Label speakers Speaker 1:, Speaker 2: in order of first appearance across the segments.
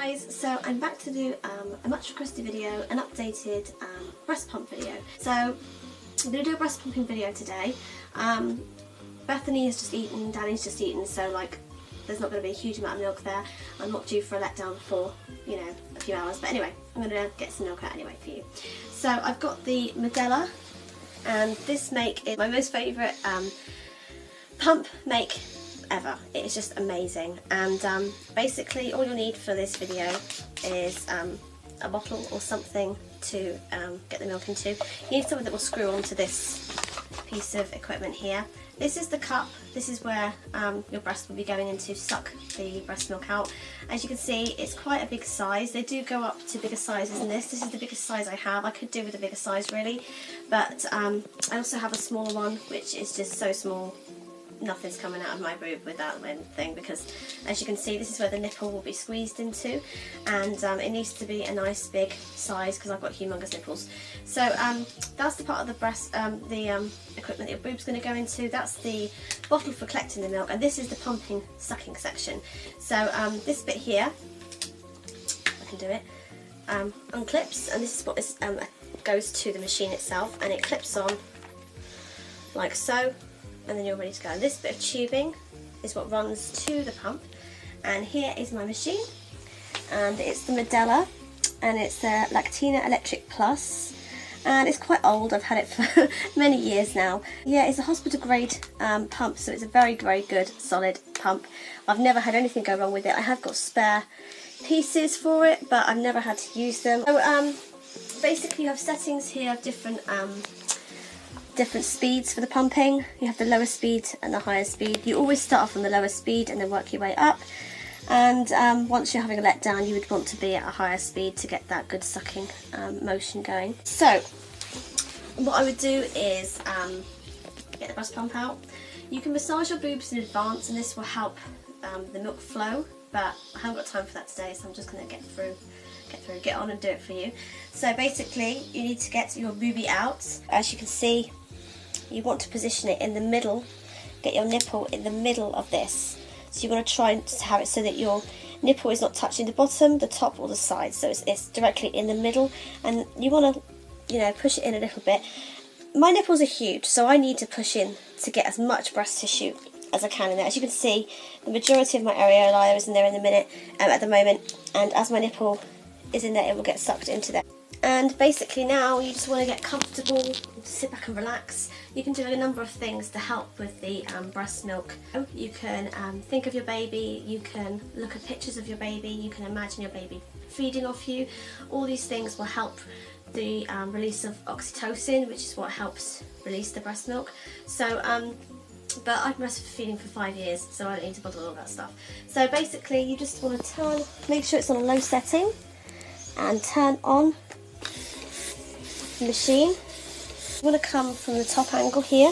Speaker 1: guys, so I'm back to do a much requested video, an updated breast pump video. So I'm going to do a breast pumping video today. Bethany has just eaten, Danny's just eaten, so like there's not going to be a huge amount of milk there. I'm not due for a letdown for, you know, a few hours, but anyway, I'm going to get some milk out anyway for you. So I've got the Medela, and this make is my most favourite pump make ever. It is just amazing, and basically all you'll need for this video is a bottle or something to get the milk into. You need something that will screw onto this piece of equipment here. This is the cup. This is where your breast will be going into to suck the breast milk out. As you can see, it's quite a big size. They do go up to bigger sizes than this. This is the biggest size I have. I could do with a bigger size really, but I also have a smaller one which is just so small. Nothing's coming out of my boob with that thing, because as you can see, this is where the nipple will be squeezed into, and it needs to be a nice big size because I've got humongous nipples. So that's the part of the breast, the equipment that your boob's going to go into. That's the bottle for collecting the milk, and this is the pumping sucking section. So this bit here, I can do it, unclips, and this is what this goes to the machine itself, and it clips on like so. And then you're ready to go. And this bit of tubing is what runs to the pump, and here is my machine, and it's the Medela, and it's the Lactina Electric Plus, and it's quite old. I've had it for many years now. Yeah, it's a hospital grade pump, so it's a very, very good solid pump. I've never had anything go wrong with it. I have got spare pieces for it, but I've never had to use them. So basically you have settings here of different speeds for the pumping. You have the lower speed and the higher speed. You always start off on the lower speed and then work your way up, and once you're having a letdown you would want to be at a higher speed to get that good sucking motion going. So what I would do is get the breast pump out. You can massage your boobs in advance and this will help the milk flow, but I haven't got time for that today, so I'm just going to get on and do it for you. So basically you need to get your boobie out. As you can see, you want to position it in the middle, get your nipple in the middle of this. So you want to try and have it so that your nipple is not touching the bottom, the top or the side, so it's directly in the middle, and you want to, you know, push it in a little bit. My nipples are huge, so I need to push in to get as much breast tissue as I can in there. As you can see, the majority of my areola is in there at the moment, and as my nipple is in there it will get sucked into there. And basically now you just want to get comfortable, sit back and relax. You can do a number of things to help with the breast milk. You can think of your baby, you can look at pictures of your baby, you can imagine your baby feeding off you. All these things will help the release of oxytocin, which is what helps release the breast milk. So but I've been breastfeeding for 5 years, so I don't need to bother all that stuff. So basically you just want to make sure it's on a low setting, and turn on the machine. You want to come from the top angle here.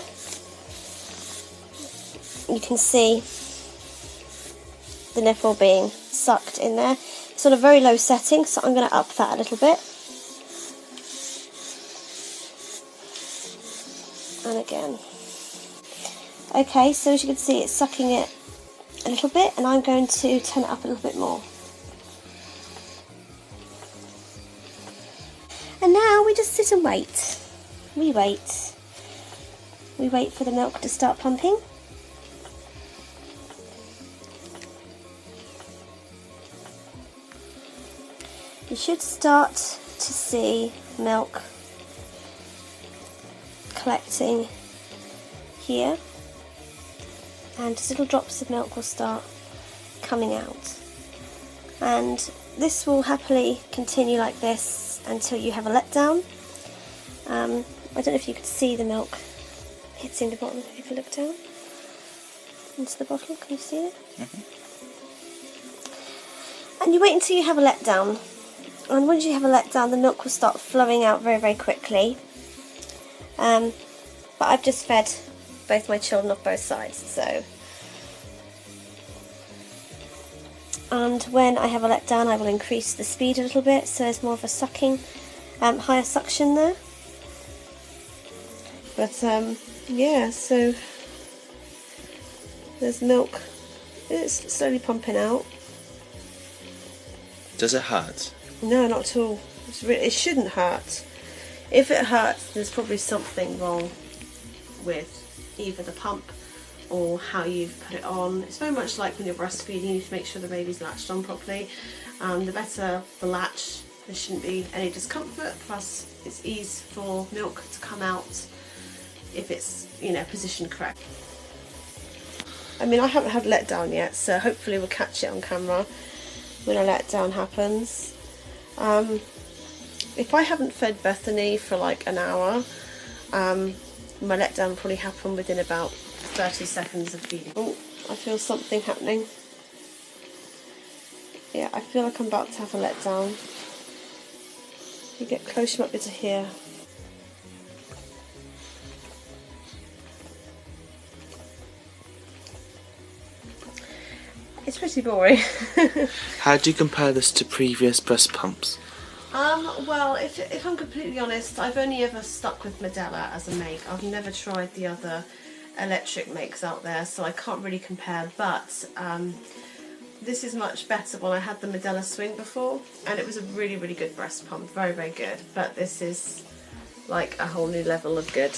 Speaker 1: You can see the nipple being sucked in there. It's on a very low setting, so I'm going to up that a little bit. And again. Okay, so as you can see it's sucking it a little bit, and I'm going to turn it up a little bit more. And now we just sit and wait. We wait. We wait for the milk to start pumping. You should start to see milk collecting here, and just little drops of milk will start coming out. And this will happily continue like this until you have a letdown. I don't know if you could see the milk hitting the bottom. If you look down into the bottle, can you see it? And you wait until you have a letdown, and once you have a letdown the milk will start flowing out very, very quickly. But I've just fed both my children off both sides, so. And when I have a letdown I will increase the speed a little bit, so there's more of a sucking, higher suction there. But yeah, so there's milk, it's slowly pumping out.
Speaker 2: Does it hurt?
Speaker 1: No, not at all. It shouldn't hurt. If it hurts, there's probably something wrong with either the pump or how you've put it on. It's very much like when you're breastfeeding, you need to make sure the baby's latched on properly. The better the latch, there shouldn't be any discomfort, plus it's easy for milk to come out if it's, you know, positioned correct. I mean, I haven't had letdown yet, so hopefully we'll catch it on camera when a letdown happens. If I haven't fed Bethany for like an hour, my letdown will probably happen within about 30 seconds of feeding. Oh, I feel something happening. Yeah, I feel like I'm about to have a letdown. You get close, you might be able to hear. It's pretty boring.
Speaker 2: How do you compare this to previous breast pumps?
Speaker 1: Well, if I'm completely honest, I've only ever stuck with Medela as a make. I've never tried the other electric makes out there, so I can't really compare, but this is much better. When I had the Medela Swing before, and it was a really, really good breast pump, very, very good, but this is like a whole new level of good.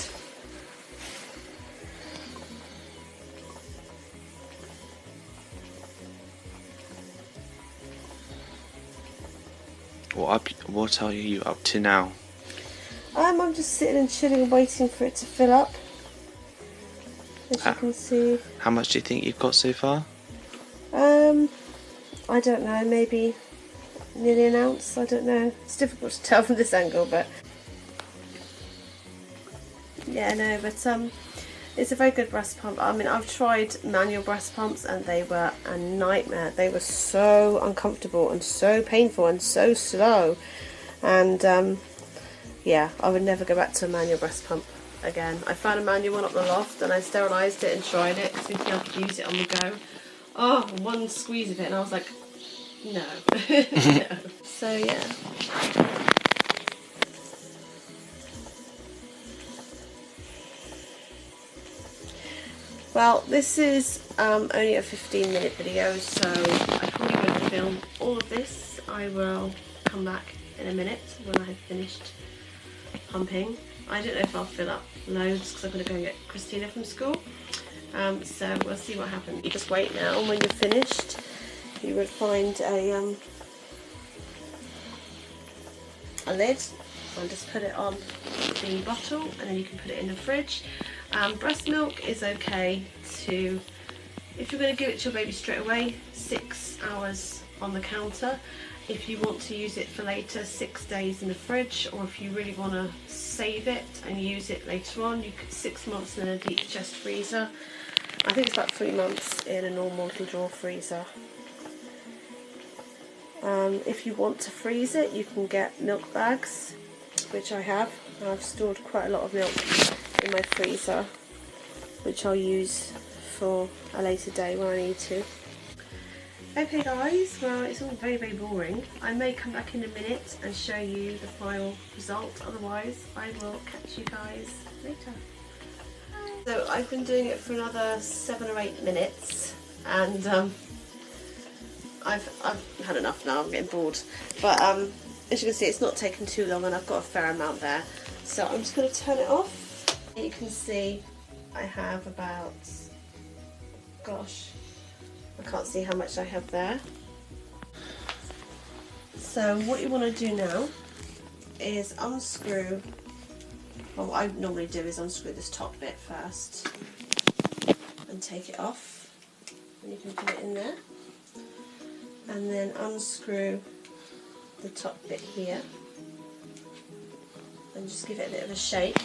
Speaker 2: What are you up to now?
Speaker 1: I'm just sitting and chilling and waiting for it to fill up. As you can see.
Speaker 2: How much do you think you've got so far?
Speaker 1: I don't know, maybe nearly an ounce, I don't know. It's difficult to tell from this angle, but yeah, no, but it's a very good breast pump. I mean, I've tried manual breast pumps and they were a nightmare. They were so uncomfortable and so painful and so slow, and yeah, I would never go back to a manual breast pump again. I found a manual one up the loft and I sterilised it and tried it thinking I could use it on the go. Oh, one squeeze of it and I was like, no. No. So yeah. Well, this is only a 15-minute video, so I probably won't film all of this. I will come back in a minute when I have finished pumping. I don't know if I'll fill up loads because I'm going to go and get Christina from school. So we'll see what happens. You just wait now, and when you're finished, you would find a lid and just put it on the bottle, and then you can put it in the fridge. Breast milk is okay to, if you're going to give it to your baby straight away, 6 hours on the counter. If you want to use it for later, 6 days in the fridge, or if you really want to save it and use it later on, you could 6 months in a deep chest freezer. I think it's about 3 months in a normal little drawer freezer. If you want to freeze it, you can get milk bags, which I have. I've stored quite a lot of milk in my freezer, which I'll use for a later day when I need to. Okay guys, well, it's all very, very boring. I may come back in a minute and show you the final result, otherwise I will catch you guys later. So I've been doing it for another 7 or 8 minutes, and I've had enough now. I'm getting bored, but as you can see, it's not taken too long and I've got a fair amount there, so I'm just going to turn it off. You can see I have about, gosh, I can't see how much I have there. So what you want to do now is unscrew, well, what I normally do is unscrew this top bit first and take it off, and you can put it in there, and then unscrew the top bit here and just give it a bit of a shake.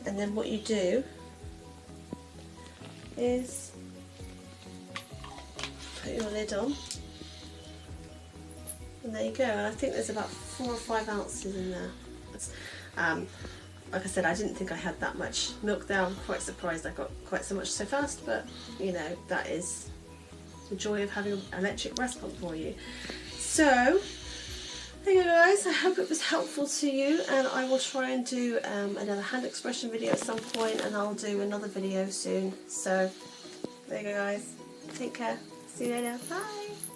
Speaker 1: And then what you do is put your lid on, and there you go. And I think there's about 4 or 5 ounces in there. Like I said, I didn't think I had that much milk there. I'm quite surprised I got quite so much so fast, but you know, that is the joy of having an electric breast pump for you. So there you go guys, I hope it was helpful to you, and I will try and do another hand expression video at some point, and I'll do another video soon. So there you go guys, take care, See you later. Bye.